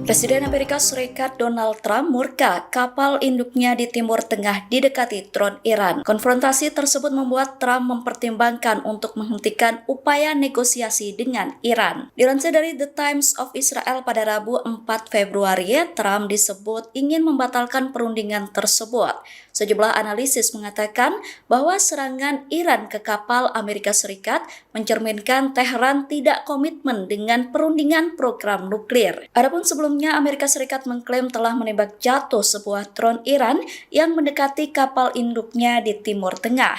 Presiden Amerika Serikat Donald Trump murka kapal induknya di Timur Tengah didekati drone Iran. Konfrontasi tersebut membuat Trump mempertimbangkan untuk menghentikan upaya negosiasi dengan Iran. Dilansir dari The Times of Israel pada Rabu 4 Februari, Trump disebut ingin membatalkan perundingan tersebut. Sejumlah analisis mengatakan bahwa serangan Iran ke kapal Amerika Serikat mencerminkan Teheran tidak komitmen dengan perundingan program nuklir. Adapun sebelumnya Amerika Serikat mengklaim telah menembak jatuh sebuah drone Iran yang mendekati kapal induknya di Timur Tengah.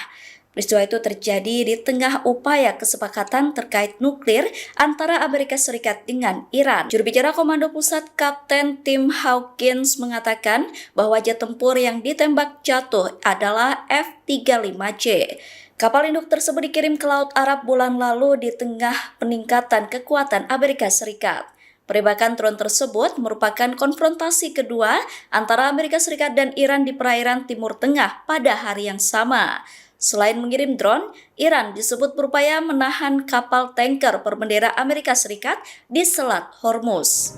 Peristiwa itu terjadi di tengah upaya kesepakatan terkait nuklir antara Amerika Serikat dengan Iran. Juru bicara Komando Pusat Kapten Tim Hawkins mengatakan bahwa jet tempur yang ditembak jatuh adalah F-35C. Kapal induk tersebut dikirim ke Laut Arab bulan lalu di tengah peningkatan kekuatan Amerika Serikat. Penembakan drone tersebut merupakan konfrontasi kedua antara Amerika Serikat dan Iran di perairan Timur Tengah pada hari yang sama. Selain mengirim drone, Iran disebut berupaya menahan kapal tanker berbendera Amerika Serikat di Selat Hormuz.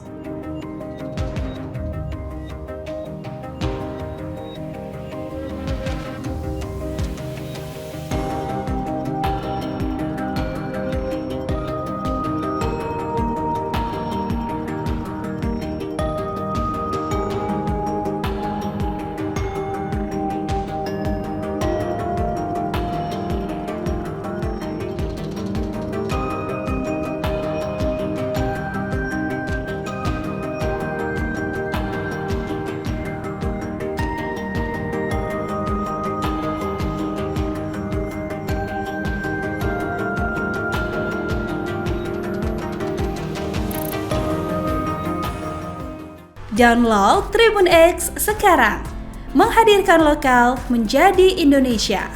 Download Tribun X sekarang, menghadirkan lokal menjadi Indonesia.